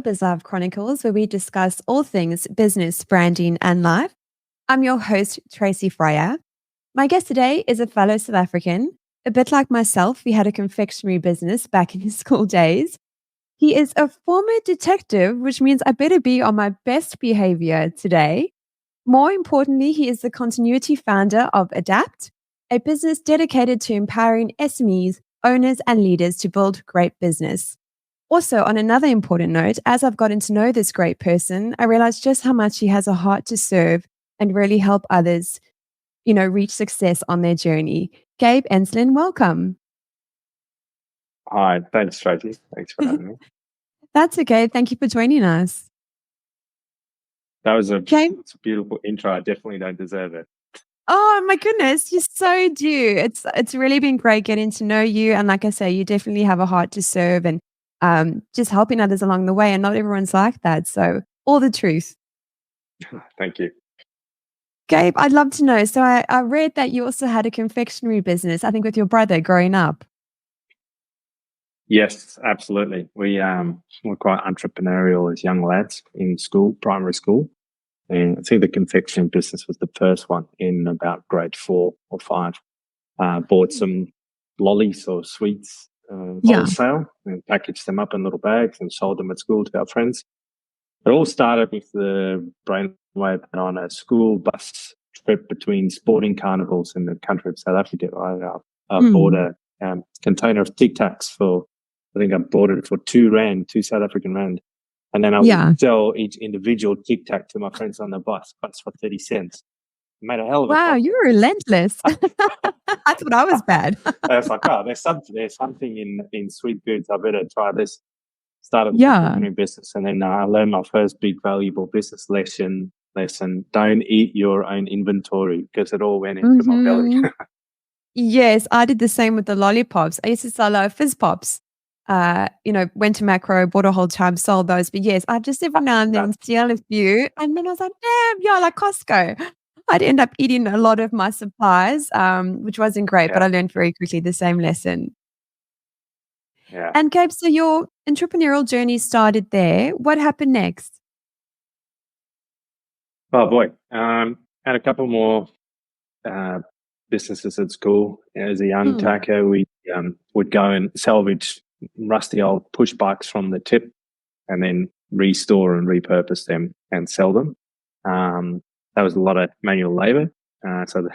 Biz Life Chronicles, where we discuss all things business, branding, and life. I'm your host, Tracy Fryer. My guest today is a fellow South African. A bit like myself, we had a confectionery business back in his school days. He is a former detective, which means I better be on my best behavior today. More importantly, he is the continuity founder of Adapt, a business dedicated to empowering SMEs, owners, and leaders to build great business. Also, on another important note, as I've gotten to know this great person, I realized just how much he has a heart to serve and really help others, reach success on their journey. Gabe Enslin, welcome. Hi, thanks, Tracy. Thanks for having me. That's okay. Thank you for joining us. That was a beautiful intro. I definitely don't deserve it. Oh my goodness, you so do. It's really been great getting to know you. And like I say, you definitely have a heart to serve and just helping others along the way. And not everyone's like that. So all the truth. Thank you. Gabe, I'd love to know. So I read that you also had a confectionery business, I think with your brother growing up. Yes, absolutely. We were quite entrepreneurial as young lads in school, primary school. And I think the confectionery business was the first one in about grade 4 or 5. Bought some lollies or sweets wholesale and packaged them up in little bags and sold them at school to our friends. It all started with the brainwave on a school bus trip between sporting carnivals in the country of South Africa. I bought a container of Tic Tacs I think I bought it for 2 South African rand. And then I would sell each individual Tic Tac to my friends on the bus for 30 cents. Made a hell of a Wow, profit. you were relentless. I thought I was bad. I was like, there's something in sweet goods. I better try this. Started a confectionery business, and then I learned my first big valuable business lesson. Don't eat your own inventory because it all went into my belly. Yes, I did the same with the lollipops. I used to sell fizz pops. Went to Macro, bought a whole tub, sold those. But yes, I just every now and then steal a few. And then I was like, damn, like Costco. I'd end up eating a lot of my supplies, which wasn't great, but I learned very quickly the same lesson. Yeah. And Gabe, so your entrepreneurial journey started there. What happened next? Oh boy. Had a couple more businesses at school. As a young tacker, we would go and salvage rusty old push bikes from the tip and then restore and repurpose them and sell them. That was a lot of manual labor. So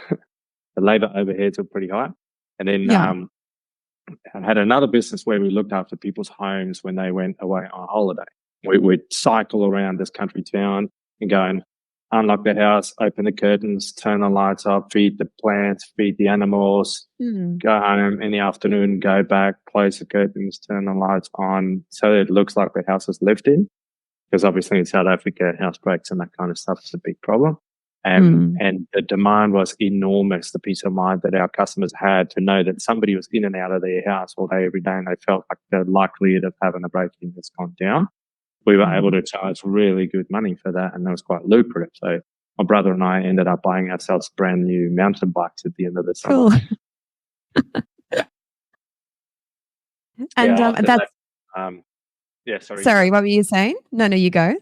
the labor overheads were pretty high. And then I had another business where we looked after people's homes when they went away on holiday. We'd cycle around this country town and go and unlock the house, open the curtains, turn the lights off, feed the plants, feed the animals, go home in the afternoon, go back, close the curtains, turn the lights on so it looks like the house is lived in. Because obviously in South Africa, house breaks and that kind of stuff is a big problem. And the demand was enormous, the peace of mind that our customers had to know that somebody was in and out of their house all day, every day, and they felt like the likelihood of having a break-in has gone down. We were able to charge really good money for that, and that was quite lucrative. So my brother and I ended up buying ourselves brand new mountain bikes at the end of the summer. Cool. And that's... Sorry, what were you saying? No, you go.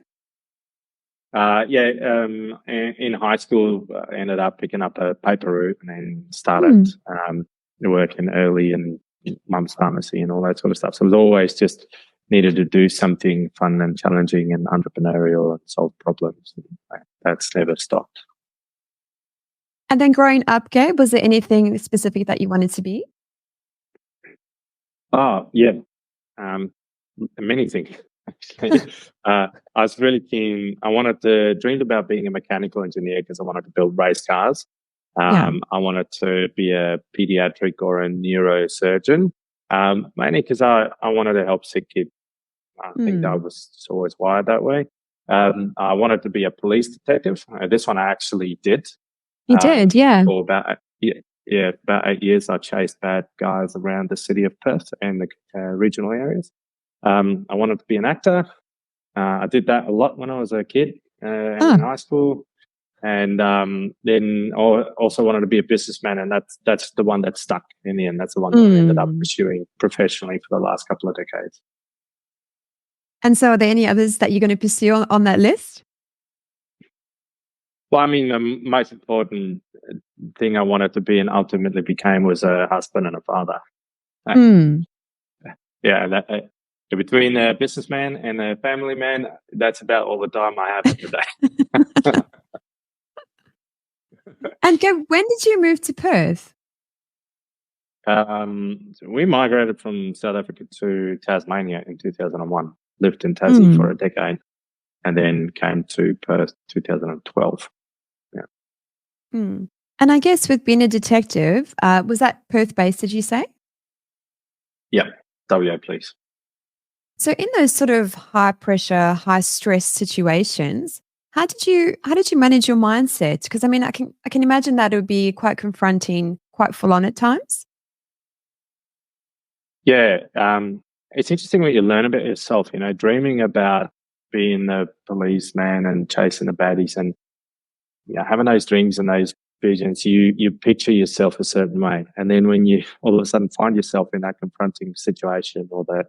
In high school, I ended up picking up a paper route and then started working early in mum's pharmacy and all that sort of stuff. So it was always just needed to do something fun and challenging and entrepreneurial and solve problems. That's never stopped. And then growing up, Gabe, was there anything specific that you wanted to be? Oh, yeah. Many things. I was really keen. I dreamed about being a mechanical engineer because I wanted to build race cars. I wanted to be a pediatric or a neurosurgeon, mainly because I wanted to help sick kids. I think I was always wired that way. I wanted to be a police detective. This one I actually did. You did, yeah. For about 8 years, I chased bad guys around the city of Perth and the regional areas. I wanted to be an actor. I did that a lot when I was a kid in high school. And then I also wanted to be a businessman, and that's the one that stuck in the end. That's the one that I ended up pursuing professionally for the last couple of decades. And so are there any others that you're going to pursue on that list? Well, I mean, the most important thing I wanted to be and ultimately became was a husband and a father. Mm. Yeah, between a businessman and a family man, that's about all the time I have for the day. And when did you move to Perth? So we migrated from South Africa to Tasmania in 2001, lived in Tassie for a decade, and then came to Perth 2012. Yeah. Mm. And I guess with being a detective, was that Perth based, did you say? Yeah, WA, please. So in those sort of high pressure, high stress situations, how did you manage your mindset? Because I mean, I can imagine that it would be quite confronting, quite full on at times. Yeah, it's interesting what you learn about yourself. You know, dreaming about being the policeman and chasing the baddies, and having those dreams and those visions, you picture yourself a certain way, and then when you all of a sudden find yourself in that confronting situation or the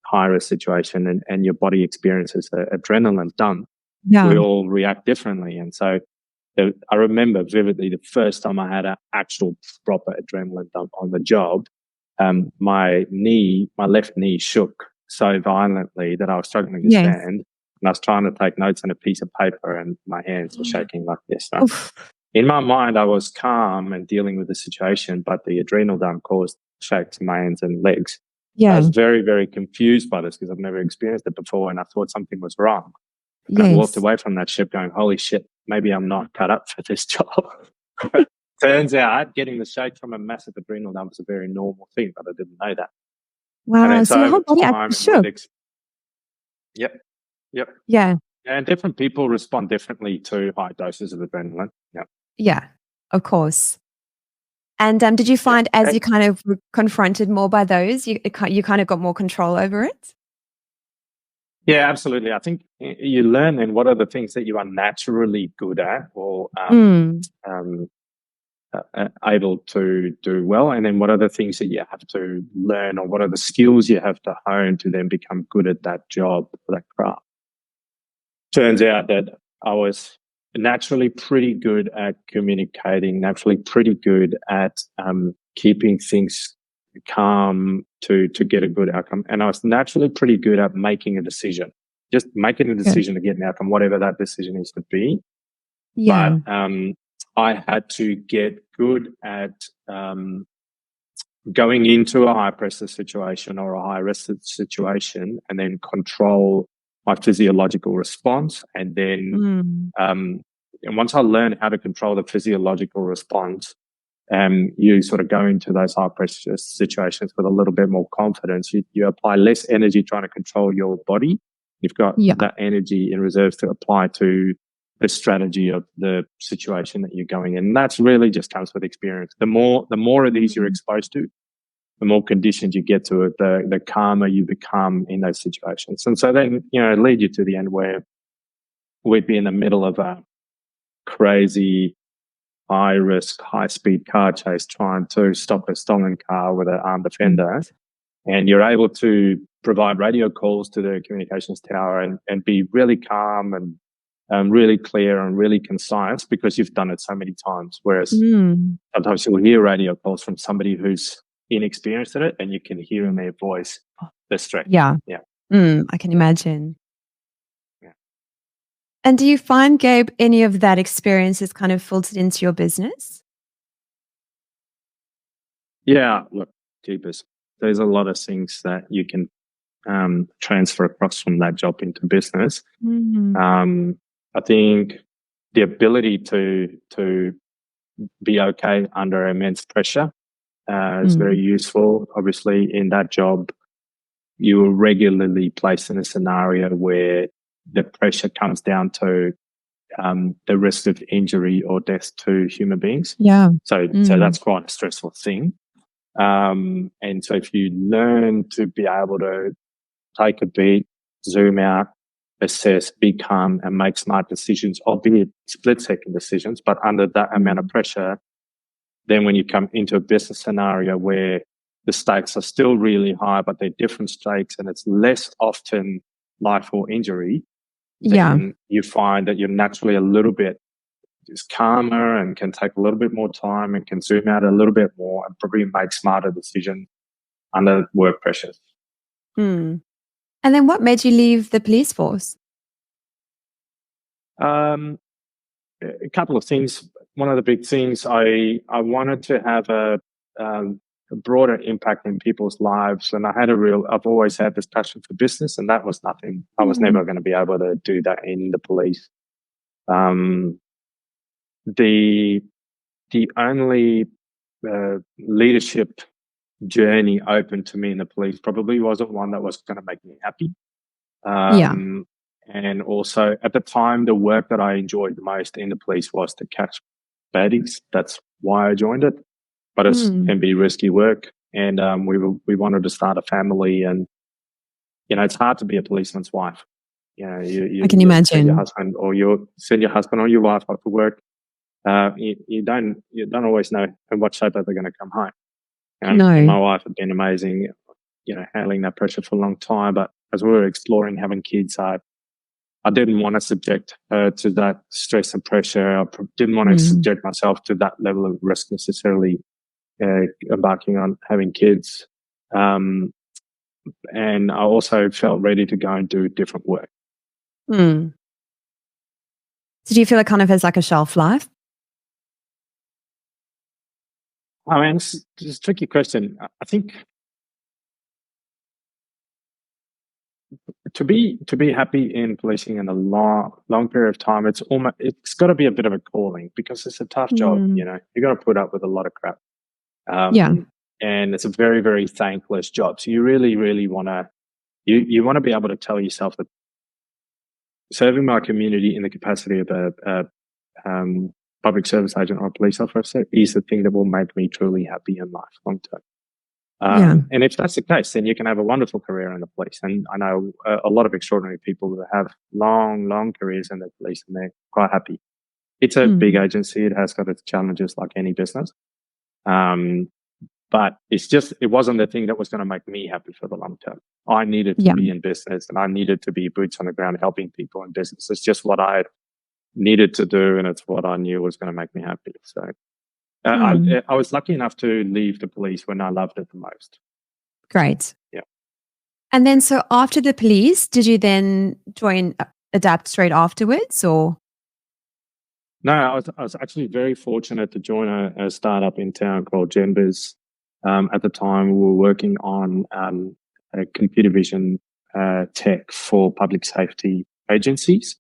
high risk situation, and your body experiences the adrenaline dump, Yeah. we all react differently. And so I remember vividly the first time I had an actual proper adrenaline dump on the job. My left knee shook so violently that I was struggling to Yes. stand. And I was trying to take notes on a piece of paper and my hands were shaking like this. So Oof. in my mind, I was calm and dealing with the situation, but the adrenal dump caused shakes in my hands and legs. I Yeah. was very, very confused by this because I've never experienced it before, and I thought something was wrong. And I walked Yes. away from that ship going, holy shit, maybe I'm not cut up for this job. Turns out getting the shake from a massive adrenal dump was a very normal thing, but I didn't know that. And Wow. then So so your over whole body time actually and with shook. yep, yep. Yeah. And different people respond differently to high doses of adrenaline. Yep. Yeah. Of course. And did you Yep. find as you kind of were confronted more by those, you kind of got more control over it? Yeah, absolutely. I think you learn then what are the things that you are naturally good at or Mm. able to do well, and then what are the things that you have to learn, or what are the skills you have to hone to then become good at that job or that craft. Turns out that I was naturally pretty good at communicating, naturally pretty good at keeping things calm to get a good outcome, and I was naturally pretty good at making a decision, just making a Good. decision to get an outcome, whatever that decision is to be. Yeah. But I had to get good at going into a high pressure situation or a high risk situation, and then control my physiological response. And then, Mm. and once I learned how to control the physiological response, you sort of go into those high pressure situations with a little bit more confidence. You apply less energy trying to control your body. You've got Yeah. that energy in reserve to apply to the strategy of the situation that you're going in. And that's really just comes with experience. The more of these you're exposed to, the more conditions you get to it, the calmer you become in those situations. And so then, it leads you to the end where we'd be in the middle of a crazy high risk, high speed car chase trying to stop a stolen car with an armed offender. And you're able to provide radio calls to the communications tower and be really calm and really clear and really concise because you've done it so many times. Whereas Mm. sometimes you'll hear radio calls from somebody who's inexperienced at it, and you can hear in their voice the stress. Yeah. Yeah. I can imagine. Yeah. And do you find, Gabe, any of that experience is kind of filtered into your business? Yeah. Look, jeepers. There's a lot of things that you can transfer across from that job into business. Mm. I think the ability to be okay under immense pressure is very useful. Obviously, in that job, you are regularly placed in a scenario where the pressure comes down to the risk of injury or death to human beings. Yeah. So that's quite a stressful thing. And so if you learn to be able to take a beat, zoom out, assess, be calm, and make smart decisions, albeit split-second decisions, but under that amount of pressure, then when you come into a business scenario where the stakes are still really high, but they're different stakes, and it's less often life or injury, Yeah. then you find that you're naturally a little bit just calmer and can take a little bit more time and can zoom out a little bit more and probably make smarter decisions under work pressures. Mm. And then what made you leave the police force? A couple of things. One of the big things, I wanted to have a broader impact in people's lives, and I've always had this passion for business, and that was nothing. I was never going to be able to do that in the police. The only leadership journey open to me in the police probably wasn't one that was going to make me happy. And also at the time, the work that I enjoyed the most in the police was to catch baddies. That's why I joined it. But it can be risky work. And we wanted to start a family. And, it's hard to be a policeman's wife. I can imagine. Send your husband or you send your husband or your wife off to work. You don't always know in what shape they're going to come home. And my wife had been amazing, handling that pressure for a long time. But as we were exploring having kids, I didn't want to subject her to that stress and pressure. I didn't want to subject myself to that level of risk necessarily embarking on having kids. And I also felt ready to go and do different work. So do you feel it kind of has like a shelf life? I mean, it's a tricky question. I think to be happy in policing in a long period of time, it's got to be a bit of a calling because it's a tough job. You got to put up with a lot of crap. And it's a very, very thankless job. So you really, really want to you want to be able to tell yourself that serving my community in the capacity of a public service agent or a police officer is the thing that will make me truly happy in life long term. And if that's the case, then you can have a wonderful career in the police. And I know a lot of extraordinary people that have long careers in the police and they're quite happy. It's a big agency. It has got its challenges like any business. But it wasn't the thing that was going to make me happy for the long term. I needed to be in business and I needed to be boots on the ground helping people in business. It's just what I needed to do and it's what I knew was going to make me happy. So I was lucky enough to leave the police when I loved it the most. Great. Yeah. And then so after the police, did you then adapt straight afterwards or? No, I was actually very fortunate to join a startup in town called GenBiz. At the time, we were working on a computer vision tech for public safety agencies.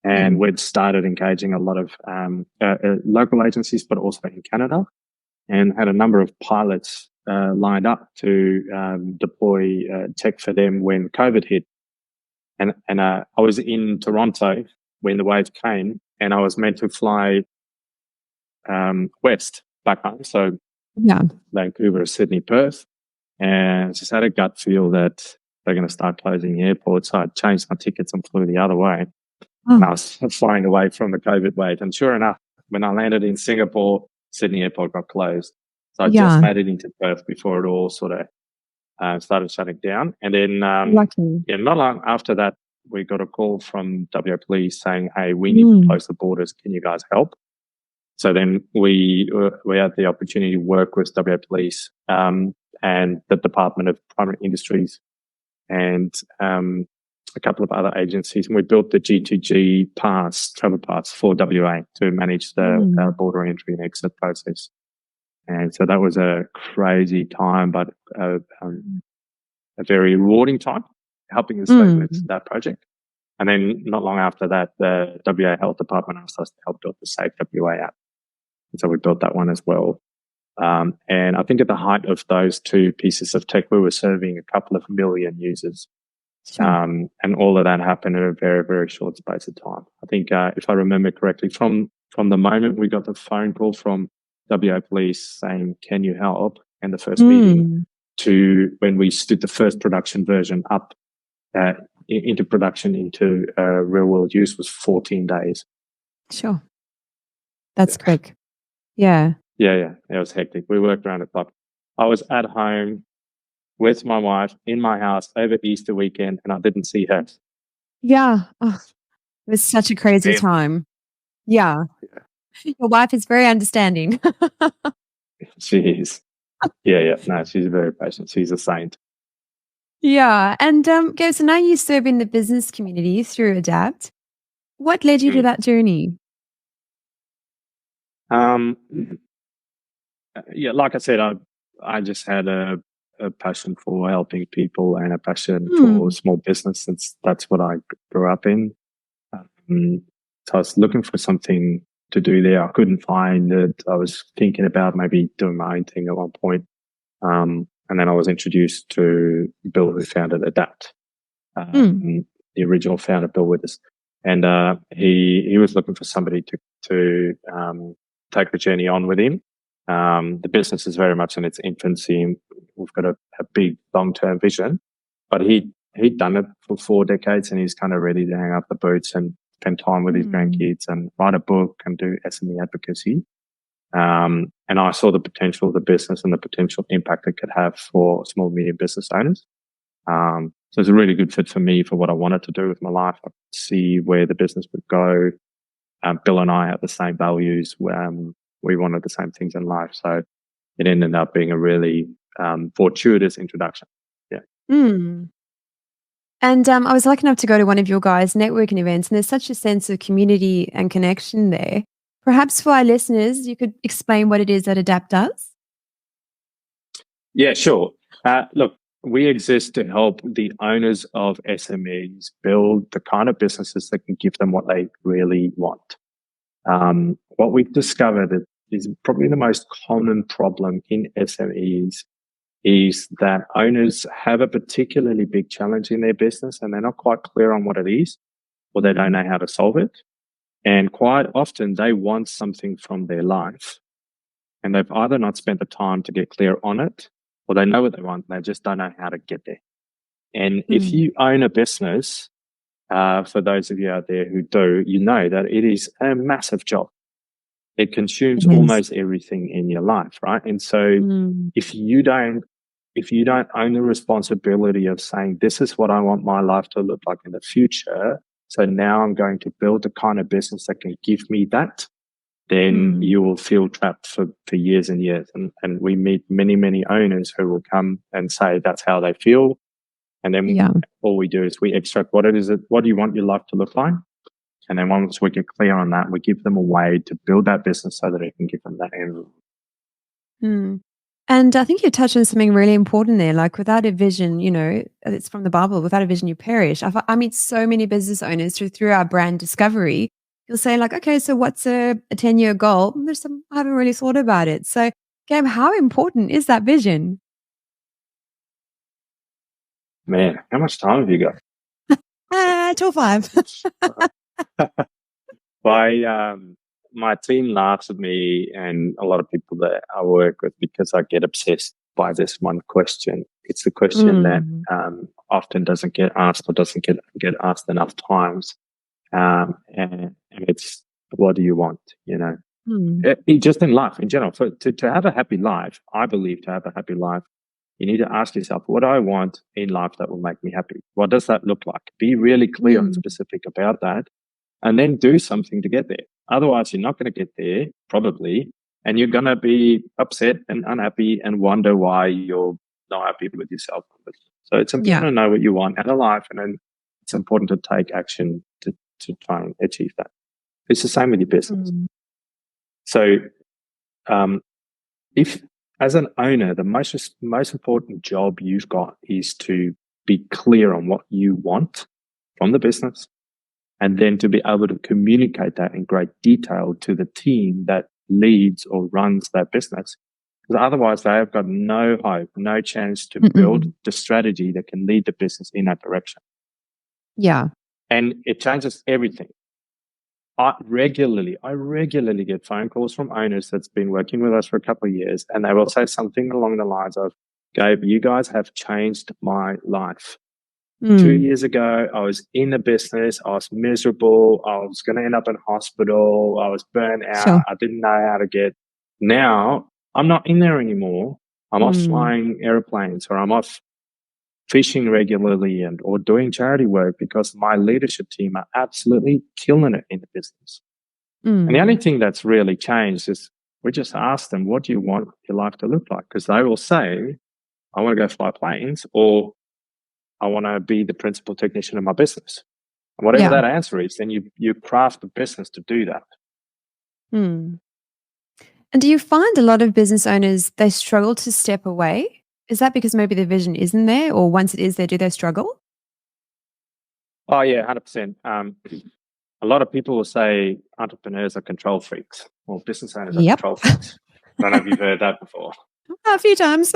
And we'd started engaging a lot of local agencies, but also in Canada, and had a number of pilots lined up to deploy tech for them when COVID hit. And I was in Toronto when the wave came, and I was meant to fly west back home. So Vancouver, Sydney, Perth. And just had a gut feel that they're going to start closing the airport. So I changed my tickets and flew the other way. And I was flying away from the COVID wave. And sure enough, when I landed in Singapore, Sydney airport got closed. So I just made it into Perth before it all sort of started shutting down. And then not long after that, we got a call from WA Police saying, hey, we need to close the borders. Can you guys help? So then we had the opportunity to work with WA Police and the Department of Primary Industries and a couple of other agencies. And we built the G2G travel pass for WA to manage the border entry and exit process. And so that was a crazy time, but a very rewarding time, helping us with that project. And then not long after that, the WA Health Department asked us to help build the Safe WA app. And so we built that one as well. And I think at the height of those two pieces of tech, we were serving a couple of million users. And all of that happened in a very, very short space of time. I think, if I remember correctly, from the moment we got the phone call from WA Police saying, can you help? And the first meeting to when we stood the first production version up into production into real world use was 14 days. Sure. That's quick. Yeah. Yeah. It was hectic. We worked around the clock. I was at home with my wife in my house over Easter weekend and I didn't see her. Yeah. Oh, it was such a crazy Damn. time. Yeah. Yeah. Your wife is very understanding. She is. Yeah, yeah. No, she's very patient. She's a saint. Yeah. And Gabe, so now you serve in the business community through Adapt. What led you to Mm. that journey? Um, yeah, like I said, I just had a passion for helping people and a passion for Hmm. small business, since that's what I grew up in. Um, so I was looking for something to do there. I couldn't find it. I was thinking about maybe doing my own thing at one point. And then I was introduced to Bill, who founded Adapt, Hmm. the original founder, Bill Withers. And he was looking for somebody to take the journey on with him. The business is very much in its infancy. We've got a big long-term vision, but he'd done it for 4 decades, and he's kind of ready to hang up the boots and spend time with his Hmm. grandkids and write a book and do SME advocacy. And I saw the potential of the business and the potential impact it could have for small, medium business owners. So it's a really good fit for me for what I wanted to do with my life. I could see where the business would go. Bill and I have the same values. We wanted the same things in life. So it ended up being a really fortuitous introduction. Yeah. Hmm. And I was lucky enough to go to one of your guys' networking events, and there's such a sense of community and connection there. Perhaps for our listeners, you could explain what it is that Adapt does? Yeah, sure. Look, we exist to help the owners of SMEs build the kind of businesses that can give them what they really want. What we've discovered is probably the most common problem in SMEs is that owners have a particularly big challenge in their business, and they're not quite clear on what it is, or they don't Mm. know how to solve it. And quite often they want something from their life, and they've either not spent the time to get clear on it, or they know what they want, and they just don't know how to get there. And if Mm. you own a business, for those of you out there who do, you know that it is a massive job. It consumes It is. almost everything in your life, right? And so Mm. if you don't if you don't own the responsibility of saying, this is what I want my life to look like in the future, so now I'm going to build the kind of business that can give me that, then Mm. you will feel trapped for years and years. And we meet many, many owners who will come and say that's how they feel. And then Yeah. all we do is we extract what do you want your life to look like? And then once we get clear on that, we give them a way to build that business so that it can give them that end. Mm. And I think you touched on something really important there. Like without a vision, it's from the Bible, without a vision, you perish. I meet so many business owners through our brand discovery. You'll say, like, okay, so what's a 10-year goal? I haven't really thought about it. So, Gabe, how important is that vision? Man, how much time have you got? Till five. My team laughs at me and a lot of people that I work with because I get obsessed by this one question. It's the question that Mm. often doesn't get asked or doesn't get asked enough times. And it's, what do you want? Mm. Just in life in general. To have a happy life, I believe to have a happy life, you need to ask yourself, what do I want in life that will make me happy? What does that look like? Be really clear and Mm. specific about that, and then do something to get there. Otherwise, you're not going to get there, probably, and you're going to be upset and unhappy and wonder why you're not happy with yourself. So it's important Yeah. to know what you want out of life, and then it's important to take action to try and achieve that. It's the same with your business. Mm. So, um, if as an owner, the most important job you've got is to be clear on what you want from the business, and then to be able to communicate that in great detail to the team that leads or runs that business. Because otherwise, they have got no hope, no chance to build Mm-mm. the strategy that can lead the business in that direction. Yeah. And it changes everything. I regularly get phone calls from owners that's been working with us for a couple of years, and they will say something along the lines of, Gabe, you guys have changed my life. 2 years ago, I was in the business. I was miserable. I was going to end up in hospital. I was burnt out. Sure. I didn't know how to get. Now I'm not in there anymore. I'm off Mm. flying airplanes, or I'm off fishing regularly or doing charity work because my leadership team are absolutely killing it in the business. And the only thing that's really changed is we just ask them, what do you want your life to look like? Because they will say, I want to go fly planes, or I want to be the principal technician of my business. And whatever that answer is, then you craft the business to do that. And do you find a lot of business owners, they struggle to step away? Is that because maybe the vision isn't there, or once it is there, do they struggle? Oh, yeah, 100%. A lot of people will say entrepreneurs are control freaks, or business owners are control freaks. I don't know if you've heard that before. A few times.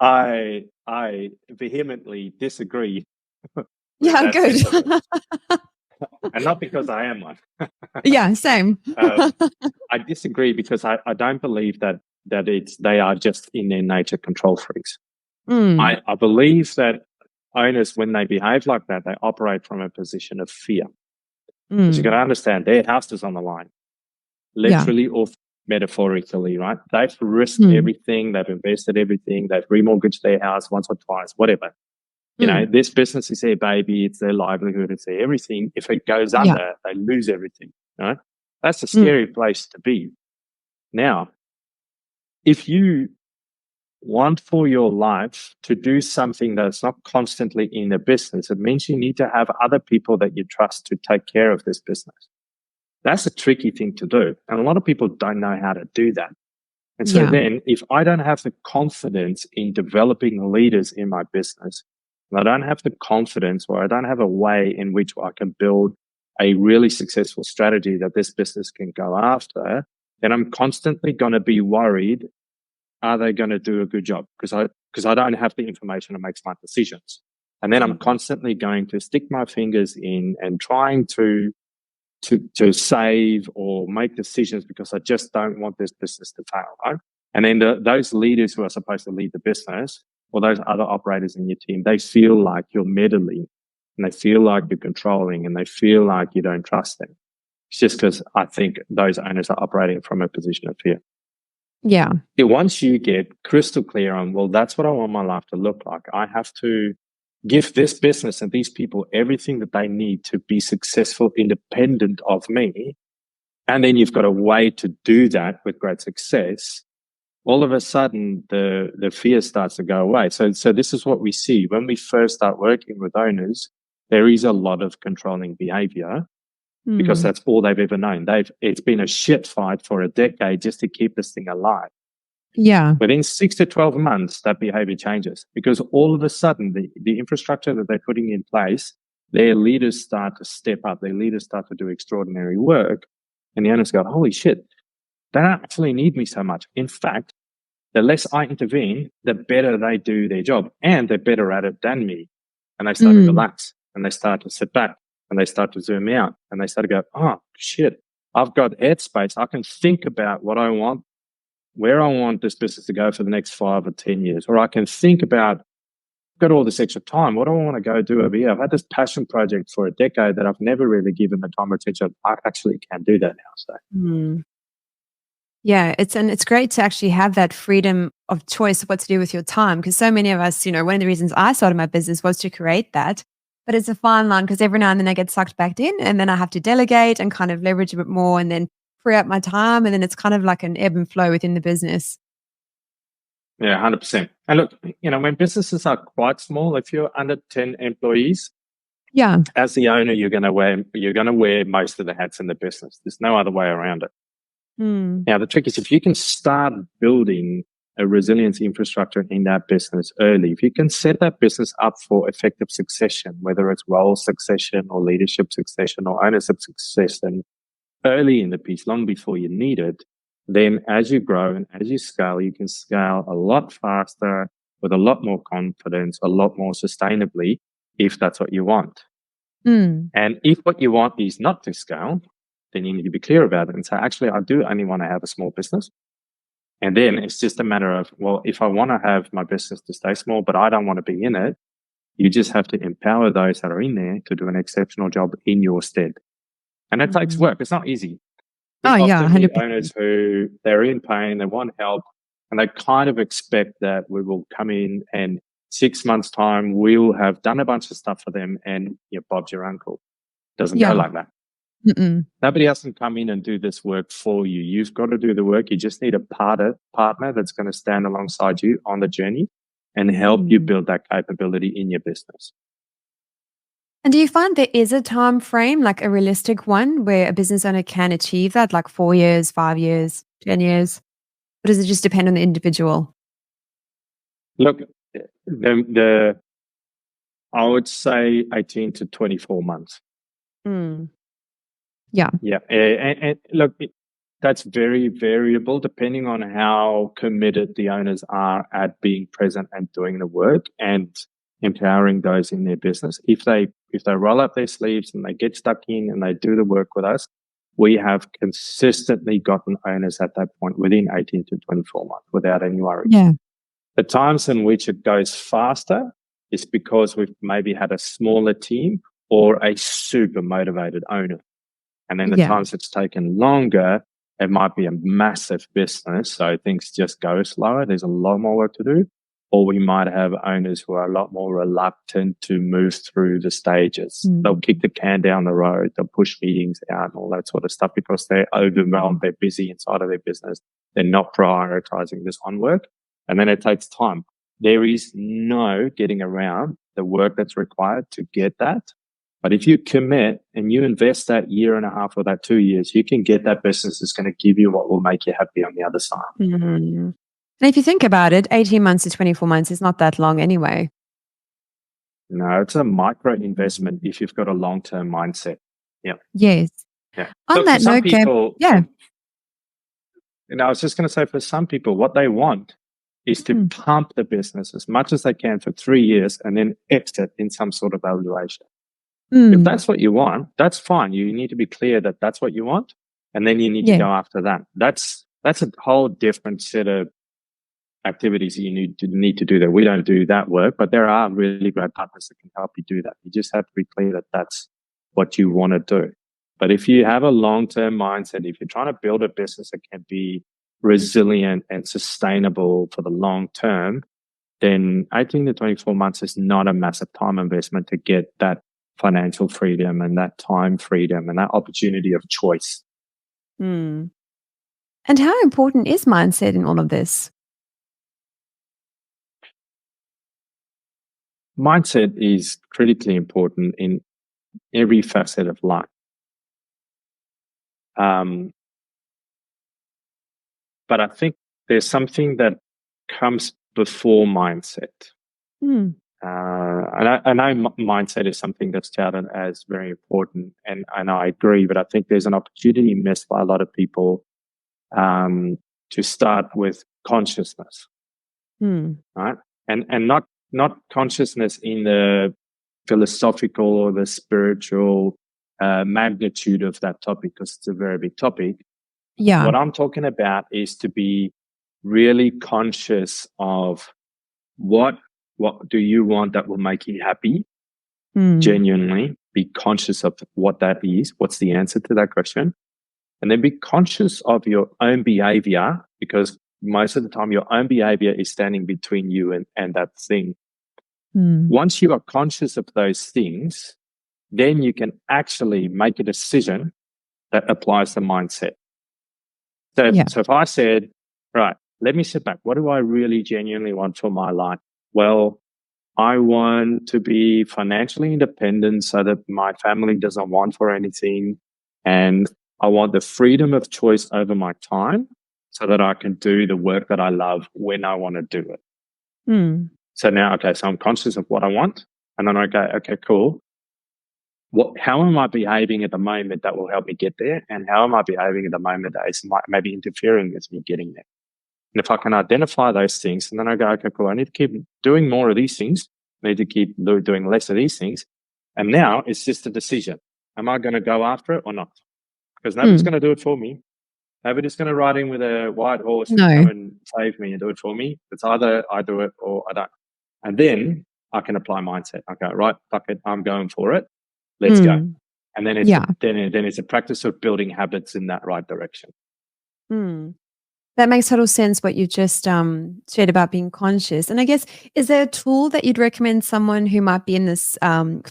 I vehemently disagree. Yeah, good. And not because I am one. Yeah, same. I disagree because I don't believe that they are just in their nature control freaks. I believe that owners, when they behave like that, they operate from a position of fear. Because you've got to understand, their house is on the line, literally or metaphorically, right? They've risked everything, they've invested everything, they've remortgaged their house once or twice, whatever. You know, this business is their baby, it's their livelihood, it's their everything. If it goes under, they lose everything, right? That's a scary place to be. Now, if you want for your life to do something that's not constantly in the business, it means you need to have other people that you trust to take care of this business. That's a tricky thing to do. And a lot of people don't know how to do that. And so then if I don't have the confidence in developing leaders in my business, and I don't have the confidence, or I don't have a way in which I can build a really successful strategy that this business can go after, then I'm constantly going to be worried, are they going to do a good job? Because I don't have the information to make smart decisions. And then I'm constantly going to stick my fingers in and trying to save or make decisions because I just don't want this business to fail, right? And then those leaders who are supposed to lead the business, or those other operators in your team, they feel like you're meddling, and they feel like you're controlling, and they feel like you don't trust them. It's just because I think those owners are operating from a position of fear. Yeah. Once you get crystal clear on, well, that's what I want my life to look like. I have to give this business and these people everything that they need to be successful, independent of me. And then you've got a way to do that with great success. All of a sudden, the fear starts to go away. So this is what we see when we first start working with owners. There is a lot of controlling behavior because that's all they've ever known. It's been a shit fight for a decade just to keep this thing alive. Yeah. Within 6 to 12 months, that behavior changes because all of a sudden the infrastructure that they're putting in place, their leaders start to step up. Their leaders start to do extraordinary work. And the owners go, holy shit, they don't actually need me so much. In fact, the less I intervene, the better they do their job, and they're better at it than me. And they start to relax, and they start to sit back, and they start to zoom out, and they start to go, oh shit, I've got headspace. I can think about what I want, where I want this business to go for the next 5 or 10 years. Or I can think about, I've got all this extra time. What do I want to go do over here? I've had this passion project for a decade that I've never really given the time or attention. I actually can do that now. So. Yeah, it's great to actually have that freedom of choice of what to do with your time, because so many of us, one of the reasons I started my business was to create that. But it's a fine line because every now and then I get sucked back in, and then I have to delegate and kind of leverage a bit more and then free up my time. And then it's kind of like an ebb and flow within the business. Yeah, 100%. And look, when businesses are quite small, if you're under 10 employees, as the owner, you're going to wear most of the hats in the business. There's no other way around it. Now, the trick is if you can start building a resilience infrastructure in that business early, if you can set that business up for effective succession, whether it's role succession or leadership succession or ownership succession early in the piece, long before you need it, then as you grow and as you scale, you can scale a lot faster with a lot more confidence, a lot more sustainably, if that's what you want. And if what you want is not to scale, then you need to be clear about it and say, actually, I do only want to have a small business. And then it's just a matter of, well, if I want to have my business to stay small, but I don't want to be in it, you just have to empower those that are in there to do an exceptional job in your stead. And it takes work. It's not easy. Often 100%. Owners who they're in pain, they want help, and they kind of expect that we will come in and 6 months' time, we'll have done a bunch of stuff for them and Bob's your uncle. Doesn't go like that. Mm-mm. Nobody else can come in and do this work for you. You've got to do the work. You just need a partner that's going to stand alongside you on the journey and help you build that capability in your business. And do you find there is a time frame, like a realistic one, where a business owner can achieve that, like 4 years, 5 years, 10 years? Or does it just depend on the individual? Look, I would say 18 to 24 months. Yeah. Yeah. And look, that's very variable depending on how committed the owners are at being present and doing the work and empowering those in their business. If they roll up their sleeves and they get stuck in and they do the work with us, we have consistently gotten owners at that point within 18 to 24 months without any worries. Yeah. The times in which it goes faster is because we've maybe had a smaller team or a super motivated owner. And then the times it's taken longer, it might be a massive business, so things just go slower. There's a lot more work to do. Or we might have owners who are a lot more reluctant to move through the stages. They'll kick the can down the road. They'll push meetings out and all that sort of stuff because they're overwhelmed. They're busy inside of their business. They're not prioritizing this on work. And then it takes time. There is no getting around the work that's required to get that. But if you commit and you invest that year and a half or that 2 years, you can get that business that's going to give you what will make you happy on the other side. Mm-hmm. And if you think about it, 18 months to 24 months is not that long anyway. No, it's a micro investment if you've got a long-term mindset. Yeah. Yes. Yeah. On that note, people, yeah. I was just going to say for some people, what they want is to pump the business as much as they can for 3 years and then exit in some sort of valuation. If that's what you want, that's fine. You need to be clear that that's what you want. And then you need to go after that. That's a whole different set of activities that you need to do that. We don't do that work, but there are really great partners that can help you do that. You just have to be clear that that's what you want to do. But if you have a long-term mindset, if you're trying to build a business that can be resilient and sustainable for the long term, then 18 to 24 months is not a massive time investment to get that financial freedom and that time freedom and that opportunity of choice. And how important is mindset in all of this? Mindset is critically important in every facet of life. But I think there's something that comes before mindset. And I know mindset is something that's touted as very important, and I agree, but I think there's an opportunity missed by a lot of people to start with consciousness, right? And not consciousness in the philosophical or the spiritual magnitude of that topic, because it's a very big topic. Yeah. What I'm talking about is to be really conscious of what do you want that will make you happy? Genuinely be conscious of what that is. What's the answer to that question? And then be conscious of your own behavior, because most of the time your own behavior is standing between you and that thing. Once you are conscious of those things, then you can actually make a decision that applies the mindset. So if I said, right, let me sit back. What do I really genuinely want for my life? Well, I want to be financially independent so that my family doesn't want for anything. And I want the freedom of choice over my time so that I can do the work that I love when I want to do it. So now, so I'm conscious of what I want. And then I go, okay, cool. How am I behaving at the moment that will help me get there? And how am I behaving at the moment that is maybe interfering with me getting there? And if I can identify those things, and then I go, okay, cool, I need to keep doing more of these things. I need to keep doing less of these things. And now it's just a decision. Am I going to go after it or not? Because nobody's going to do it for me. Nobody's going to ride in with a white horse and come and save me and do it for me. It's either I do it or I don't. And then I can apply mindset. I go, right, fuck it, I'm going for it. Let's go. And then it's then it's a practice of building habits in that right direction. That makes total sense what you just shared about being conscious. And I guess, is there a tool that you'd recommend someone who might be in this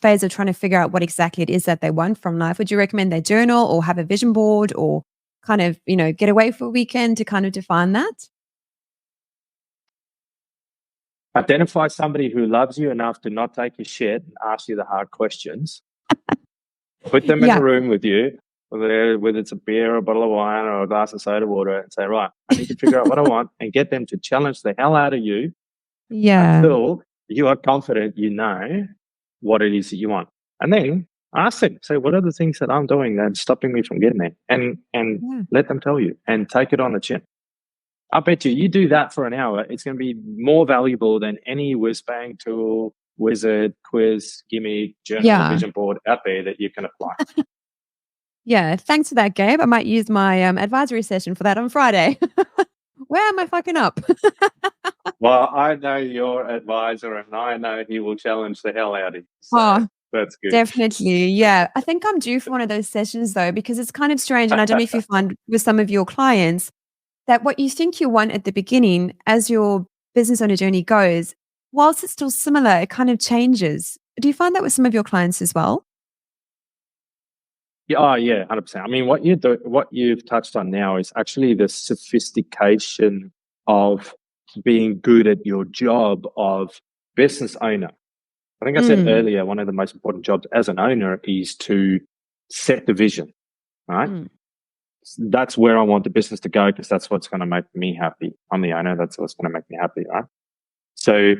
phase of trying to figure out what exactly it is that they want from life? Would you recommend they journal or have a vision board or kind of, get away for a weekend to kind of define that? Identify somebody who loves you enough to not take your shit and ask you the hard questions. Put them in Yeah. a room with you, whether it's a beer or a bottle of wine or a glass of soda water, and say, right, I need to figure out what I want, and get them to challenge the hell out of you Yeah. until you are confident you know what it is that you want. And then ask them, say, what are the things that I'm doing that's stopping me from getting there? And Yeah. let them tell you and take it on the chin. I bet you do that for an hour, it's going to be more valuable than any whiz-bang tool, wizard, quiz, gimmick, journal, Yeah. vision board out there that you can apply. Yeah. Thanks for that, Gabe. I might use my advisory session for that on Friday. Where am I fucking up? Well, I know your advisor and I know he will challenge the hell out of you. So Oh, that's good. definitely. Yeah. I think I'm due for one of those sessions though, because it's kind of strange. And I don't know if you find with some of your clients that what you think you want at the beginning, as your business owner journey goes, whilst it's still similar, it kind of changes. Do you find that with some of your clients as well? Yeah, oh yeah, 100%. I mean, what you've touched on now is actually the sophistication of being good at your job of business owner. I think I said Mm, earlier, one of the most important jobs as an owner is to set the vision, right? mm. That's where I want the business to go because that's what's going to make me happy. I'm the owner. That's what's going to make me happy, right? So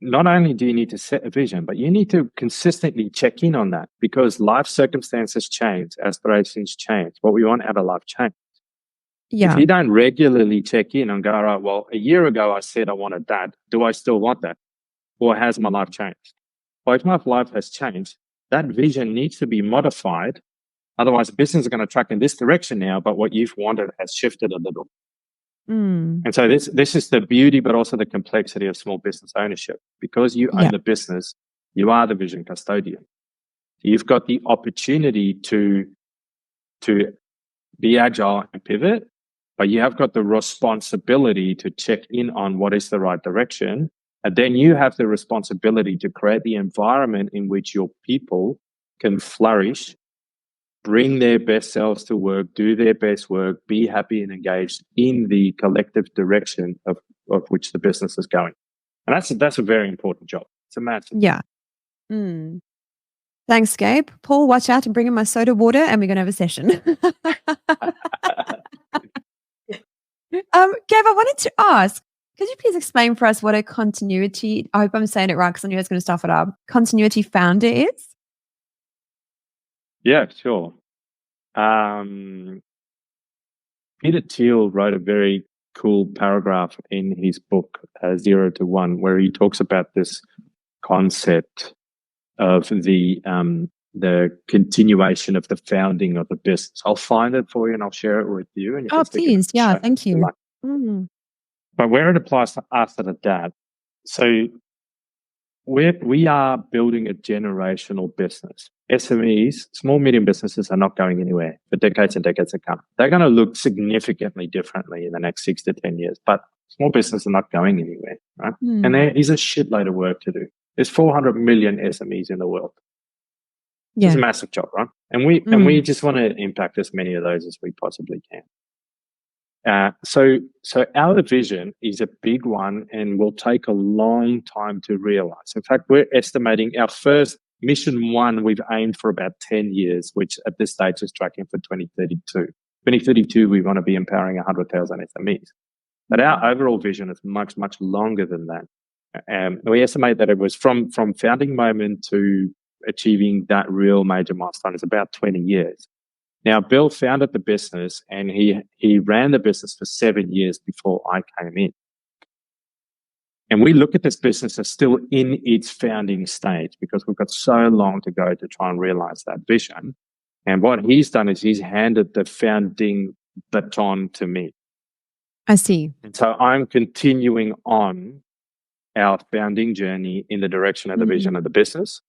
not only do you need to set a vision, but you need to consistently check in on that because life circumstances change, aspirations change. What we want out of life change. If Yeah. you don't regularly check in and go, all right, well, a year ago I said I wanted that. Do I still want that? Or has my life changed? Well, if my life has changed, that vision needs to be modified. Otherwise, the business is going to track in this direction now, but what you've wanted has shifted a little. Mm. And so this is the beauty, but also the complexity of small business ownership. Because you own Yeah. the business, you are the vision custodian. You've got the opportunity to be agile and pivot, but you have got the responsibility to check in on what is the right direction. And then you have the responsibility to create the environment in which your people can flourish, bring their best selves to work, do their best work, be happy and engaged in the collective direction of which the business is going. And that's a very important job. It's a massive. Yeah. Mm. Thanks, Gabe. Paul, watch out and bring in my soda water and we're going to have a session. Gabe, I wanted to ask, could you please explain for us what a continuity, I hope I'm saying it right because I knew I was going to stuff it up, continuity founder is? Yeah, sure. Um, Peter Thiel wrote a very cool paragraph in his book, 0 to 1, where he talks about this concept of the continuation of the founding of the business. I'll find it for you and I'll share it with you and you Oh, can stick it in please. the Yeah. show notes Thank if you you. like. Mm. But where it applies to us that are dad, so we are building a generational business. SMEs, small, medium businesses are not going anywhere for decades and decades to come. They're going to look significantly differently in the next 6 to 10 years, but small businesses are not going anywhere, right? And there is a shitload of work to do. There's 400 million SMEs in the world. It's a Yeah. massive job, right? And we just want to impact as many of those as we possibly can. So our vision is a big one and will take a long time to realize. In fact, we're estimating our first mission one we've aimed for about 10 years, which at this stage is tracking for 2032. 2032, we want to be empowering 100,000 SMEs. But our overall vision is much, much longer than that. We estimate that it was from founding moment to achieving that real major milestone is about 20 years. Now, Bill founded the business and he ran the business for 7 years before I came in. And we look at this business as still in its founding stage because we've got so long to go to try and realize that vision. And what he's done is he's handed the founding baton to me. I see. And so I'm continuing on our founding journey in the direction of the vision of the business.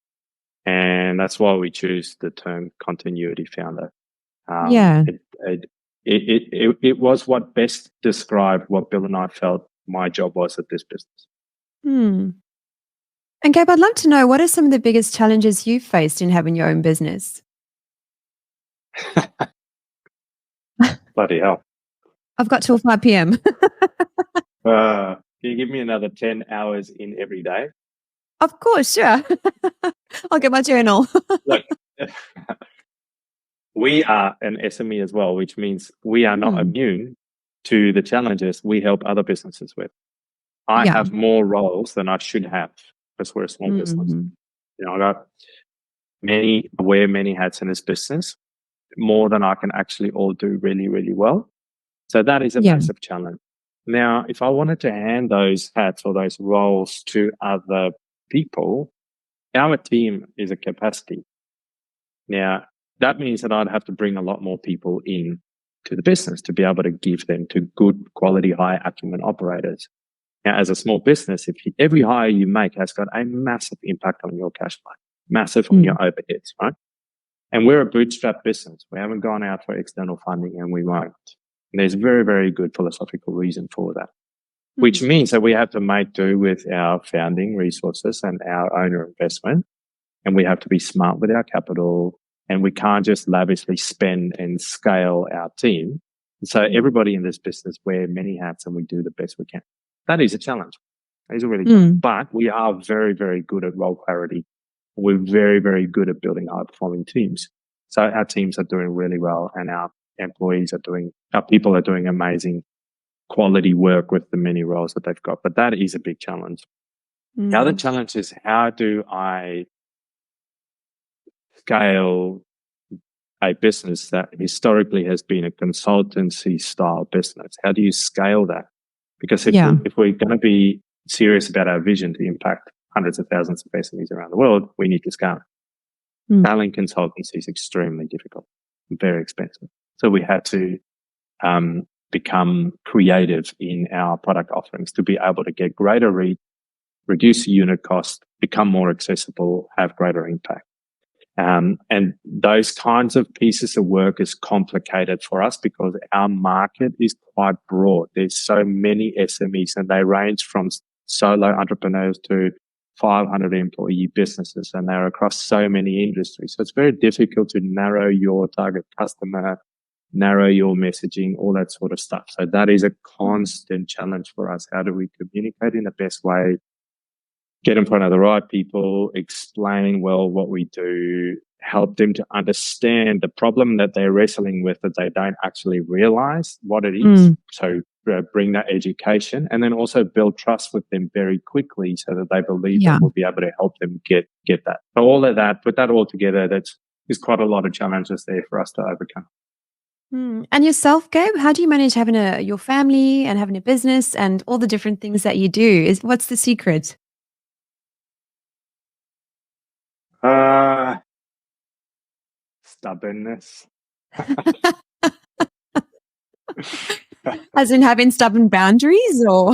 And that's why we choose the term continuity founder. Yeah. it was what best described what Bill and I felt my job was at this business. Hmm. And Gabe, I'd love to know, what are some of the biggest challenges you've faced in having your own business? Bloody hell. I've got till 5 p.m. Can you give me another 10 hours in every day? Of course, sure. I'll get my journal. Look, we are an SME as well, which means we are not immune to the challenges we help other businesses with. I have more roles than I should have because we're a small business. I wear many hats in this business, more than I can actually all do really, really well. So that is a massive challenge. Now, if I wanted to hand those hats or those roles to other people, our team is a capacity. Now, that means that I'd have to bring a lot more people in to the business to be able to give them to good quality, high acumen operators. Now, as a small business, every hire you make has got a massive impact on your cash flow, massive on your overheads, right? And we're a bootstrap business. We haven't gone out for external funding, and we won't. And there's a very, very good philosophical reason for that, which means that we have to make do with our founding resources and our owner investment. And we have to be smart with our capital, and we can't just lavishly spend and scale our team. So everybody in this business wear many hats, and we do the best we can. That is a challenge. It is a really challenge. But we are very, very good at role clarity. We're very, very good at building high-performing teams. So our teams are doing really well, and our people are doing amazing quality work with the many roles that they've got. But that is a big challenge. The other challenge is, how do I scale a business that historically has been a consultancy style business? How do you scale that? Because if we're going to be serious about our vision to impact hundreds of thousands of SMEs around the world, we need to scale. Scaling consultancy is extremely difficult, very expensive. So we had to become creative in our product offerings to be able to get greater reach, reduce unit cost, become more accessible, have greater impact. And those kinds of pieces of work is complicated for us because our market is quite broad. There's so many SMEs, and they range from solo entrepreneurs to 500 employee businesses, and they're across so many industries. So it's very difficult to narrow your target customer, narrow your messaging, all that sort of stuff. So that is a constant challenge for us. How do we communicate in the best way? Get in front of the right people, explain well what we do, help them to understand the problem that they're wrestling with that they don't actually realize what it is. So bring that education, and then also build trust with them very quickly so that they believe that we'll be able to help them get that. So all of that, put that all together, there's quite a lot of challenges there for us to overcome. And yourself, Gabe, how do you manage having your family and having a business and all the different things that you do? What's the secret? Stubbornness. As in having stubborn boundaries, or?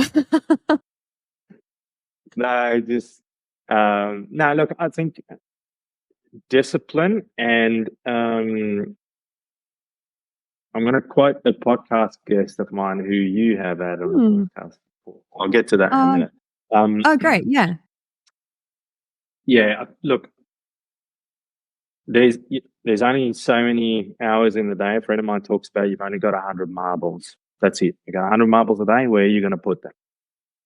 No, look, I think discipline, and I'm going to quote a podcast guest of mine who you have had on the podcast before. I'll get to that in a minute. Great. Yeah. Yeah. Look, there's only so many hours in the day. A friend of mine talks about you've only got 100 marbles. That's it. You got 100 marbles a day. Where are you going to put them?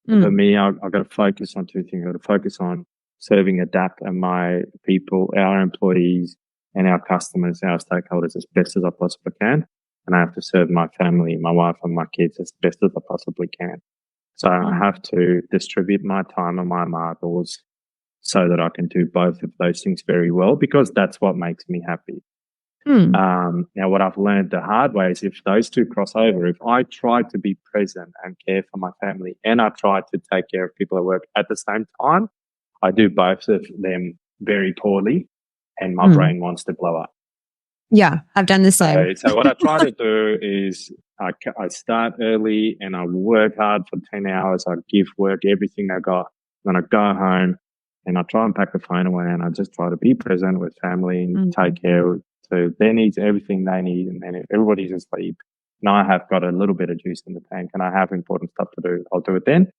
For me, I've got to focus on two things. I've got to focus on serving ADAPT and my people, our employees, and our customers, our stakeholders as best as I possibly can. And I have to serve my family, my wife, and my kids as best as I possibly can. So I have to distribute my time and my marbles so that I can do both of those things very well, because that's what makes me happy. Now, what I've learned the hard way is, if those two cross over, if I try to be present and care for my family, and I try to take care of people at work at the same time, I do both of them very poorly, and my brain wants to blow up. Yeah, I've done the same. So what I try to do is I start early and I work hard for 10 hours. I give work everything I got. Then I go home and I try and pack the phone away, and I just try to be present with family and take care of their needs, everything they need. And then everybody's asleep, and I have got a little bit of juice in the tank and I have important stuff to do, I'll do it then.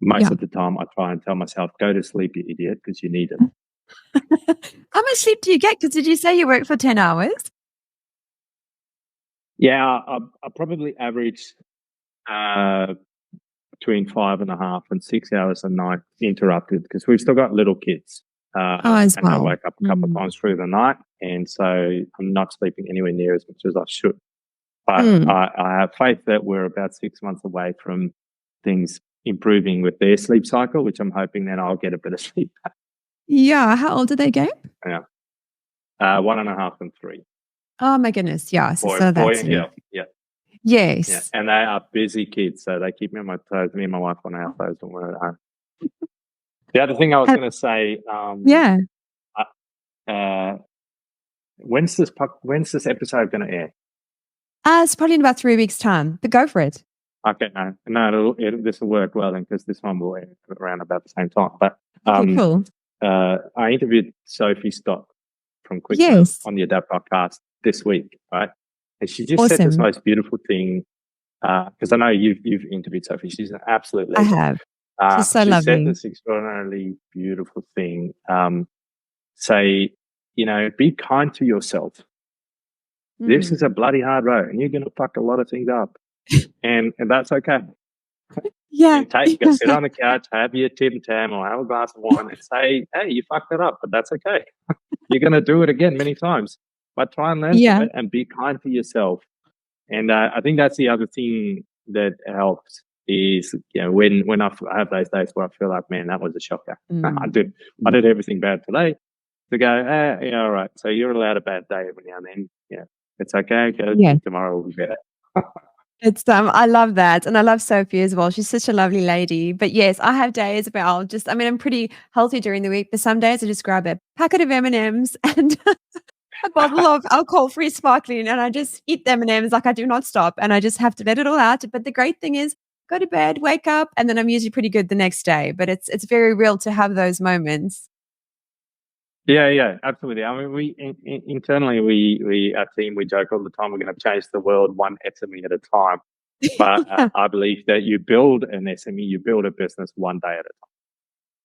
Most of the time, I try and tell myself, go to sleep, you idiot, because you need it. How much sleep do you get? Because did you say you work for 10 hours? Yeah, I probably average between 5.5 and 6 hours a night interrupted because we've still got little kids. As and well. I wake up a couple of times through the night. And so I'm not sleeping anywhere near as much as I should. But I have faith that we're about 6 months away from things improving with their sleep cycle, which I'm hoping then I'll get a bit of sleep back. Yeah. How old are they, Gabe? Yeah. 1.5 and 3. Oh my goodness. Yeah. So that's and girl. Yeah. Yes. Yeah. And they are busy kids, so they keep me on my toes. Me and my wife on our toes when we're at home. The other thing I was going to say, when's this episode going to air? It's probably in about 3 weeks' time, but go for it. Okay, no, this will work well then because this one will air around about the same time. But Cool. I interviewed Sophie Stock from Quick on the Adapt podcast this week, right? And she just said this most beautiful thing because I know you've interviewed Sophie. She's an absolute legend. I have. She's so lovely. She said this extraordinarily beautiful thing. Say, be kind to yourself. This is a bloody hard road and you're going to fuck a lot of things up. and that's okay. Yeah. Go sit on the couch, have your Tim Tam or have a glass of wine and say, hey, you fucked it up, but that's okay. You're going to do it again many times. But try and learn from it and be kind to yourself. And I think that's the other thing that helps is, when I have those days where I feel like, man, that was a shocker. I did everything bad today. To go, yeah, all right. So you're allowed a bad day every now and then. Yeah, it's okay. Tomorrow will be better. It's I love that. And I love Sophie as well. She's such a lovely lady. But yes, I have days where I'm pretty healthy during the week, but some days I just grab a packet of M&Ms and a bottle of alcohol-free sparkling and I just eat the M&Ms like I do not stop and I just have to let it all out. But the great thing is go to bed, wake up, and then I'm usually pretty good the next day. But it's very real to have those moments. Yeah, absolutely. I mean, we internally, our team, we joke all the time, we're going to change the world one SME at a time. But I believe that you build an SME, you build a business one day at a time.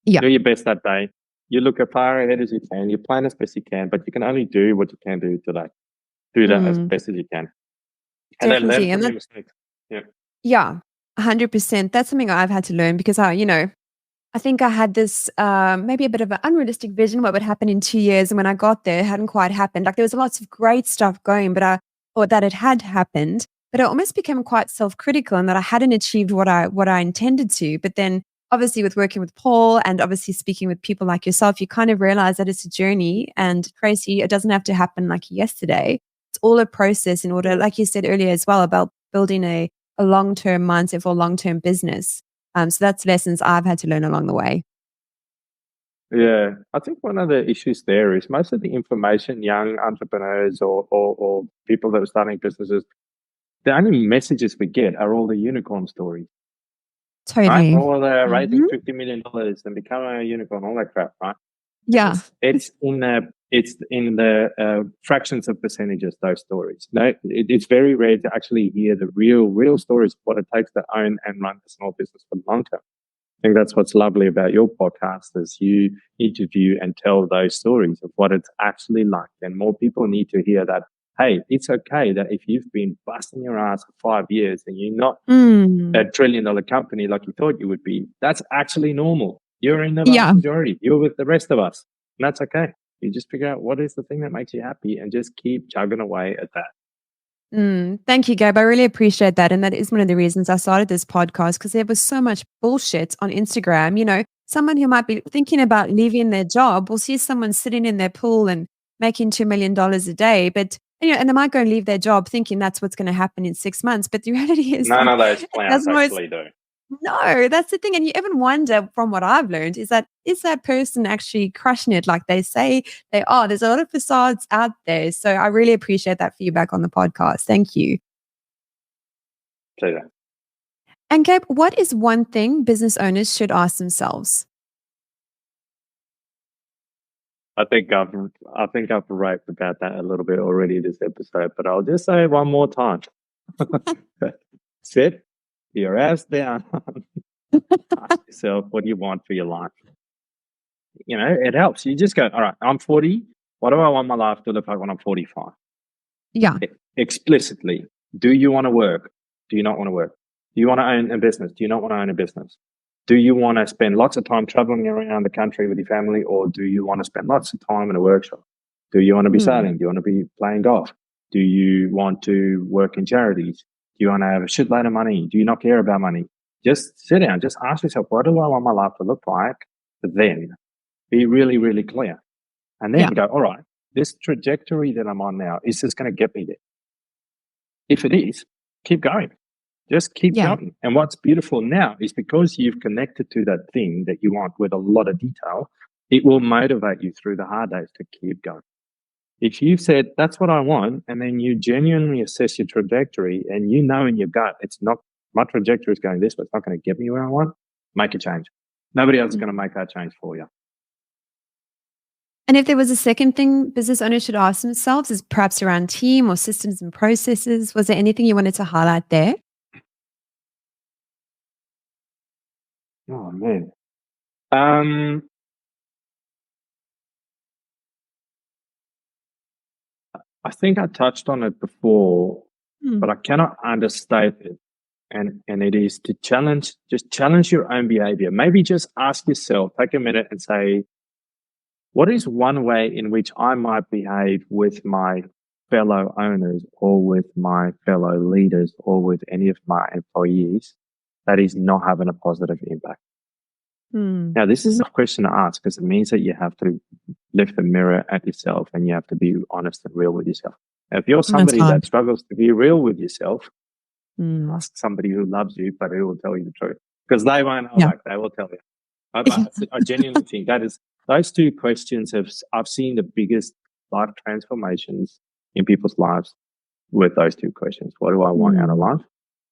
Yeah. Do your best that day. You look as far ahead as you can. You plan as best you can, but you can only do what you can do today. Do that as best as you can. And then learn from your mistakes. Yeah, 100%. That's something I've had to learn because I think I had this maybe a bit of an unrealistic vision what would happen in 2 years. And when I got there, it hadn't quite happened. Like there was lots of great stuff going, or that it had happened, but I almost became quite self-critical and that I hadn't achieved what I intended to. But then obviously with working with Paul and obviously speaking with people like yourself, you kind of realize that it's a journey. And Tracy, it doesn't have to happen like yesterday. It's all a process in order, like you said earlier as well, about building a long-term mindset for long-term business. So that's lessons I've had to learn along the way. Yeah, I think one of the issues there is most of the information young entrepreneurs or people that are starting businesses, the only messages we get are all the unicorn stories. Totally. Right? All the raising $50 million and become a unicorn, all that crap, right? Yeah. It's in the fractions of percentages, those stories. No, it's very rare to actually hear the real stories of what it takes to own and run a small business for the long term. I think that's what's lovely about your podcast is you interview and tell those stories of what it's actually like. And more people need to hear that, hey, it's okay that if you've been busting your ass for 5 years and you're not a $1 trillion company like you thought you would be, that's actually normal. You're in the vast majority. You're with the rest of us. And that's okay. You just figure out what is the thing that makes you happy and just keep chugging away at that. Thank you, Gabe. I really appreciate that. And that is one of the reasons I started this podcast because there was so much bullshit on Instagram. Someone who might be thinking about leaving their job will see someone sitting in their pool and making $2 million a day. But, and they might go and leave their job thinking that's what's going to happen in 6 months. But the reality is none of those plans actually do. No, that's the thing. And you even wonder from what I've learned is that person actually crushing it like they say they are? There's a lot of facades out there. So I really appreciate that feedback on the podcast. Thank you. Pleasure. And Gabe, what is one thing business owners should ask themselves? I think I've raved about that a little bit already this episode, but I'll just say it one more time. Sit your ass down. Ask yourself, what do you want for your life? It helps. You just go, all right, I'm 40. What do I want my life to look like when I'm 45? Yeah. Explicitly. Do you want to work? Do you not want to work? Do you want to own a business? Do you not want to own a business? Do you want to spend lots of time traveling around the country with your family, or do you want to spend lots of time in a workshop? Do you want to be sailing? Do you want to be playing golf? Do you want to work in charities? Do you want to have a shitload of money? Do you not care about money? Just sit down. Just ask yourself, what do I want my life to look like? Then be really, really clear. And then go, all right, this trajectory that I'm on now, is this going to get me there? If it is, keep going. Just keep going. And what's beautiful now is because you've connected to that thing that you want with a lot of detail, it will motivate you through the hard days to keep going. If you've said, that's what I want, and then you genuinely assess your trajectory and you know in your gut, it's not, my trajectory is going this way, it's not going to get me where I want, make a change. Nobody else is going to make that change for you. And if there was a second thing business owners should ask themselves, is perhaps around team or systems and processes, was there anything you wanted to highlight there? Oh, man. I think I touched on it before, but I cannot understate it. And it is to challenge your own behavior. Maybe just ask yourself, take a minute and say, what is one way in which I might behave with my fellow owners or with my fellow leaders or with any of my employees that is not having a positive impact? Now, this is a question to ask because it means that you have to lift the mirror at yourself and you have to be honest and real with yourself. Now, if you're somebody that struggles to be real with yourself, ask somebody who loves you, but who will tell you the truth, because they won't hold back. They will tell you. I genuinely think that is, those two questions I've seen the biggest life transformations in people's lives with those two questions. What do I want out of life?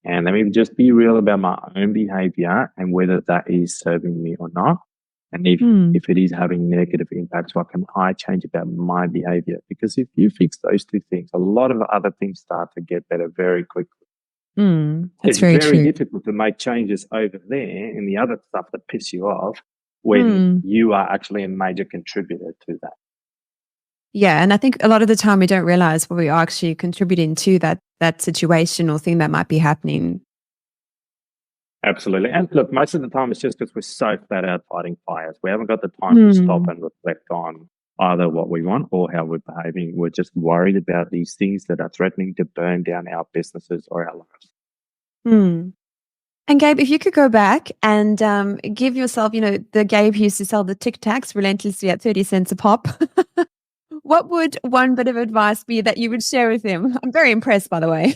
And let me just be real about my own behavior and whether that is serving me or not. And if it is having negative impacts, what can I change about my behavior? Because if you fix those two things, a lot of other things start to get better very quickly. That's it's very difficult to make changes over there in the other stuff that piss you off when you are actually a major contributor to that. Yeah, and I think a lot of the time we don't realize what we are actually contributing to that situation or thing that might be happening. Absolutely. And look, most of the time it's just because we're so flat out fighting fires. We haven't got the time to stop and reflect on either what we want or how we're behaving. We're just worried about these things that are threatening to burn down our businesses or our lives. And Gabe, if you could go back and give yourself, the Gabe who used to sell the Tic Tacs relentlessly at 30 cents a pop, what would one bit of advice be that you would share with him? I'm very impressed, by the way.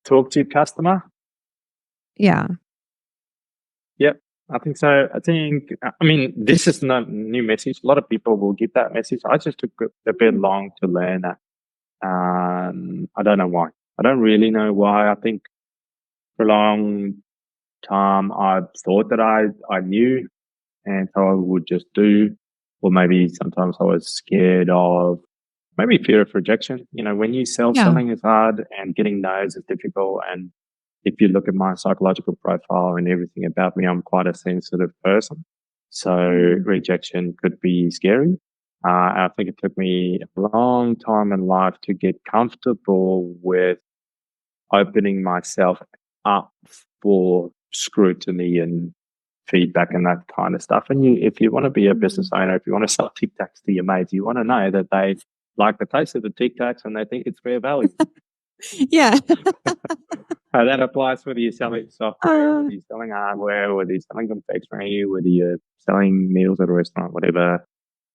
Talk to your customer. Yeah. Yep, I think so. This is not a new message. A lot of people will give that message. I just took a bit long to learn that. I don't know why. I don't really know why. I think for a long time I thought that I knew, and so I would just do. Or maybe sometimes I was scared of maybe fear of rejection. When you selling is hard and getting no's is difficult. And if you look at my psychological profile and everything about me, I'm quite a sensitive person. So rejection could be scary. I think it took me a long time in life to get comfortable with opening myself up for scrutiny and feedback and that kind of stuff. And if you want to be a business owner, if you want to sell Tic Tacs to your mates, you want to know that they like the taste of the Tic Tacs and they think it's fair value. Yeah. That applies whether you're selling software, whether you're selling hardware, whether you're selling confectionery, whether you're selling meals at a restaurant, whatever.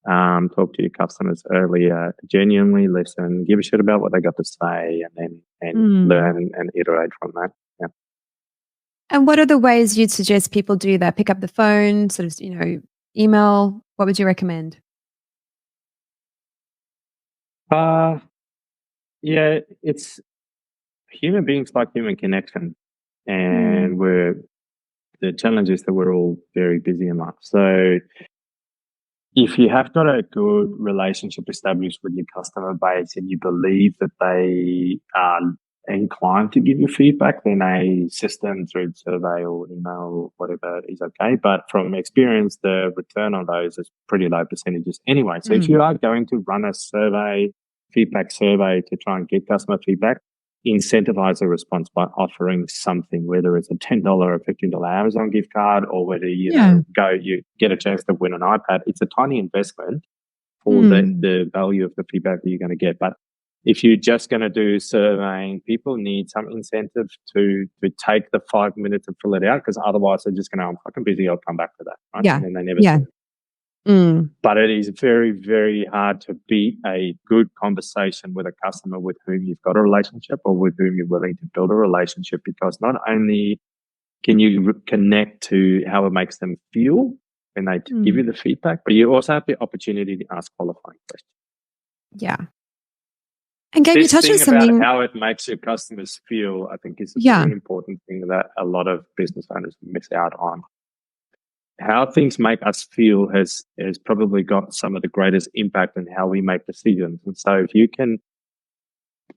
Talk to your customers earlier, genuinely listen, give a shit about what they got to say, and then learn and iterate from that. Yeah. And what are the ways you'd suggest people do that? Pick up the phone, sort of, email. What would you recommend? Yeah, it's human beings like human connection, and the challenge is that we're all very busy in life. So If you have got a good relationship established with your customer base and you believe that they are inclined to give you feedback, then a system through survey or email or whatever is okay. But from experience, the return on those is pretty low percentages anyway. So if you are going to run a feedback survey to try and get customer feedback, incentivize a response by offering something, whether it's a $10 or $15 Amazon gift card, or whether you get a chance to win an iPad. It's a tiny investment for the value of the feedback that you're going to get. But if you're just going to do surveying, people need some incentive to take the 5 minutes and fill it out, because otherwise they're just going to, I'm fucking busy, I'll come back to that. Right? Yeah. And then they never see it. But it is very, very hard to beat a good conversation with a customer with whom you've got a relationship or with whom you're willing to build a relationship, because not only can you connect to how it makes them feel when they give you the feedback, but you also have the opportunity to ask qualifying questions. Yeah. And Gabe, you touched on something about how it makes your customers feel, I think, is a very important thing that a lot of business owners miss out on. How things make us feel has probably got some of the greatest impact on how we make decisions. And so if you can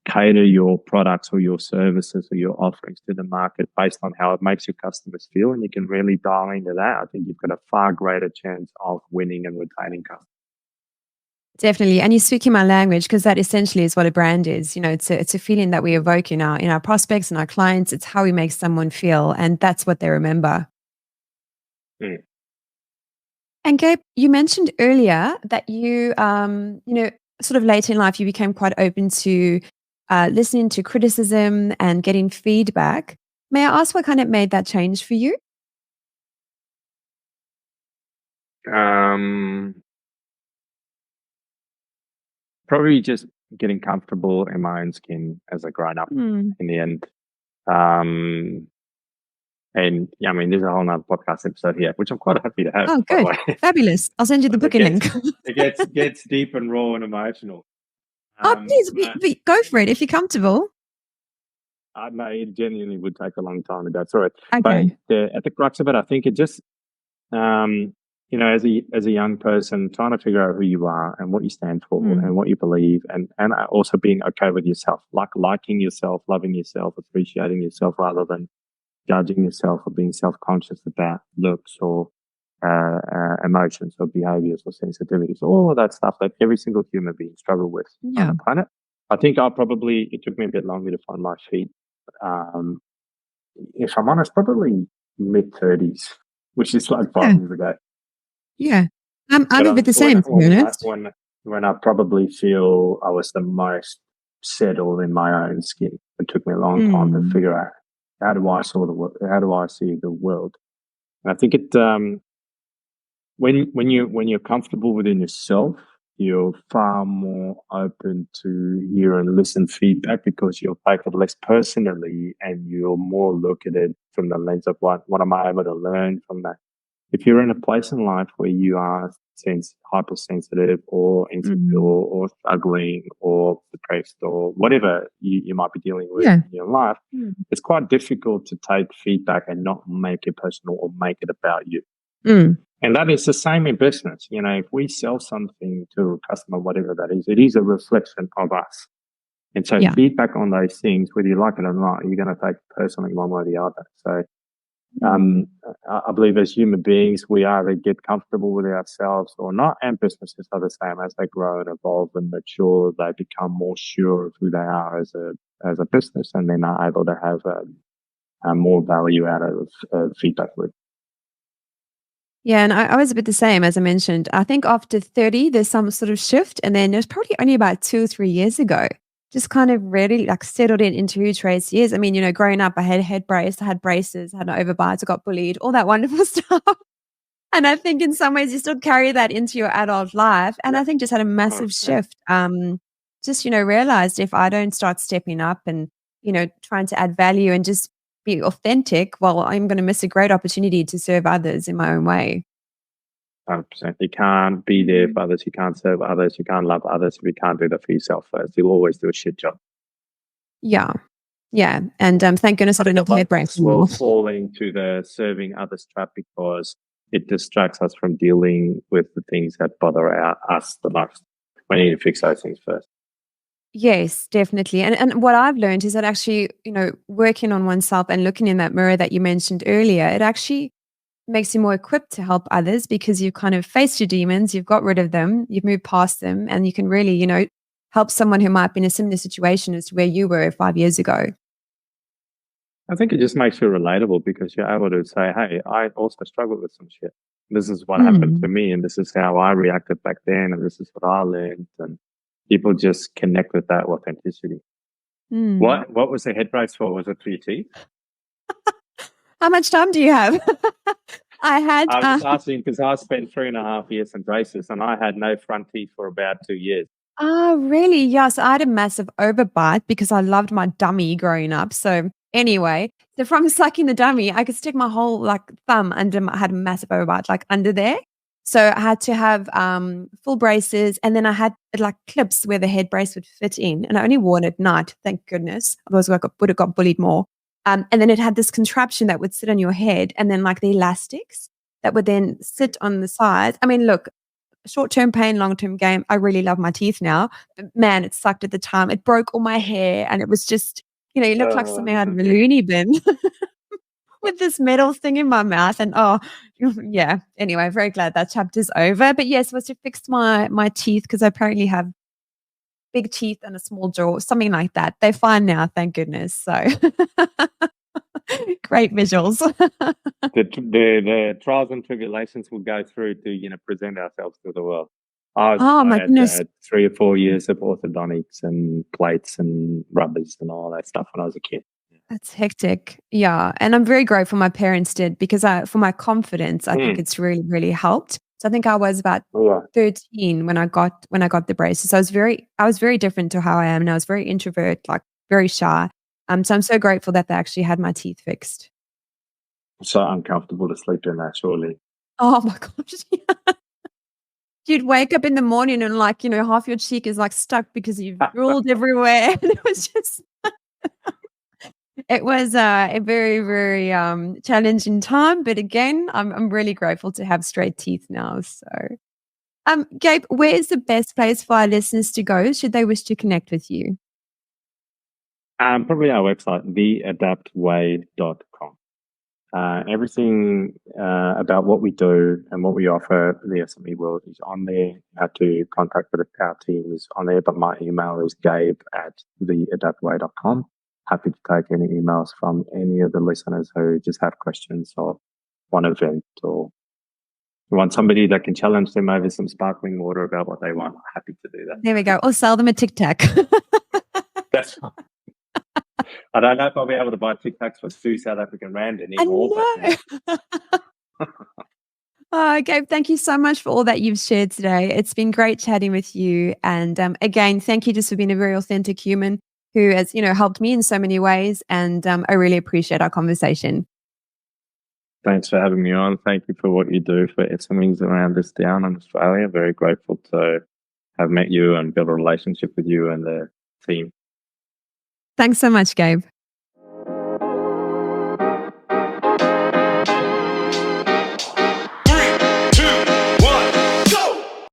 cater your products or your services or your offerings to the market based on how it makes your customers feel, and you can really dial into that, I think you've got a far greater chance of winning and retaining customers. Definitely. And you're speaking my language, because that essentially is what a brand is. You know, it's a feeling that we evoke in our prospects and our clients. It's how we make someone feel, and that's what they remember. And Gabe, you mentioned earlier that you, sort of later in life, you became quite open to listening to criticism and getting feedback. May I ask what kind of made that change for you? Probably just getting comfortable in my own skin as a grown up in the end. And yeah, I mean, there's a whole nother podcast episode here, which I'm quite happy to have. Oh, good. Fabulous. I'll send you the booking link. It gets deep and raw and emotional. Please, go for it if you're comfortable. It genuinely would take a long time to go through it. Okay. But at the crux of it, I think it just, as a young person, trying to figure out who you are and what you stand for and what you believe, and also being okay with yourself, liking yourself, loving yourself, appreciating yourself, rather than judging yourself or being self-conscious about looks or emotions or behaviors or sensitivities, all of that stuff that every single human being struggles with on the planet. I think it took me a bit longer to find my feet. If I'm honest, probably mid-30s, which is like 5 years ago. Yeah. I'm a bit the same, to be honest. When I probably feel I was the most settled in my own skin. It took me a long time to figure out how do I see the world. And I think when you're comfortable within yourself, you're far more open to hear and listen feedback, because you'll take it less personally and you'll more look at it from the lens of what am I able to learn from that. If you're in a place in life where you are hypersensitive or insecure or struggling or depressed or whatever you might be dealing with in your life, it's quite difficult to take feedback and not make it personal or make it about you. And that is the same in business. If we sell something to a customer, whatever that is, it is a reflection of us. And so feedback on those things, whether you like it or not, you're going to take it personally one way or the other. So I believe as human beings, we either get comfortable with ourselves or not, and businesses are the same. As they grow and evolve and mature, they become more sure of who they are as a business, and then are able to have more value out of feedback loop. Yeah, and I was a bit the same, as I mentioned. I think after 30, there's some sort of shift, and then it was probably only about 2 or 3 years ago, just kind of really settled into who Tracy is. I mean, growing up, I had a head brace, I had braces, I had an overbite, I got bullied, all that wonderful stuff. And I think in some ways you still carry that into your adult life. And I think just had a massive shift. Just, realized if I don't start stepping up and, trying to add value and just be authentic, well, I'm going to miss a great opportunity to serve others in my own way. 100%. You can't be there for others. You can't serve others. You can't love others if you can't do that for yourself first. You'll always do a shit job. Yeah. Yeah. And thank goodness I don't have a head brace anymore. Falling to the serving others trap, because it distracts us from dealing with the things that bother us the most. We need to fix those things first. Yes, definitely. And what I've learned is that actually, working on oneself and looking in that mirror that you mentioned earlier, it actually makes you more equipped to help others because you've kind of faced your demons, you've got rid of them, you've moved past them, and you can really, help someone who might be in a similar situation as to where you were 5 years ago. I think it just makes you relatable because you're able to say, hey, I also struggled with some shit. This is what happened to me, and this is how I reacted back then, and this is what I learned. And people just connect with that authenticity. What was the head brace for? Was it for your teeth? How much time do you have? I was just asking because I spent 3.5 years in braces and I had no front teeth for about 2 years. Oh, really? Yes, I had a massive overbite because I loved my dummy growing up. So anyway, so from sucking the dummy, I could stick my whole thumb under. I had a massive overbite under there. So I had to have full braces, and then I had clips where the head brace would fit in, and I only wore it at night. Thank goodness, otherwise I would have got bullied more. And then it had this contraption that would sit on your head, and then the elastics that would then sit on the sides. I mean, look, short-term pain, long-term gain. I really love my teeth now. But man, it sucked at the time. It broke all my hair and it was just, it looked like something out of a loony bin with this metal thing in my mouth. And yeah. Anyway, very glad that chapter's over. But yes, was to fix my teeth because I apparently have big teeth and a small jaw, something like that. They're fine now, thank goodness. So great visuals. the trials and tribulations we'll go through to present ourselves to the world. I my goodness. had 3 or 4 years of orthodontics and plates and rubbers and all that stuff when I was a kid. That's hectic. Yeah. And I'm very grateful my parents did because for my confidence, I think it's really, really helped. So I think I was about 13 when I got the braces. So I was very different to how I am now. I was very introvert, very shy. So I'm so grateful that they actually had my teeth fixed. So uncomfortable to sleep in that, surely. Oh my gosh. Yeah. You'd wake up in the morning and half your cheek is stuck because you've drooled everywhere. And it was just it was a very, very challenging time. But again, I'm really grateful to have straight teeth now. So Gabe, where is the best place for our listeners to go should they wish to connect with you? Probably our website, theadaptway.com. Everything about what we do and what we offer the SME world is on there. How to contact with our team is on there, but my email is gabe@theadaptway.com. Happy to take any emails from any of the listeners who just have questions or want an event or want somebody that can challenge them over some sparkling water about what they want. Happy to do that. There we go. Or sell them a Tic Tac. That's fine. I don't know if I'll be able to buy Tic Tacs for 2 South African rand anymore. Gabe, thank you so much for all that you've shared today. It's been great chatting with you. And again, thank you just for being a very authentic human who has, helped me in so many ways. And I really appreciate our conversation. Thanks for having me on. Thank you for what you do for SMEs around this down in Australia. Very grateful to have met you and built a relationship with you and the team. Thanks so much, Gabe.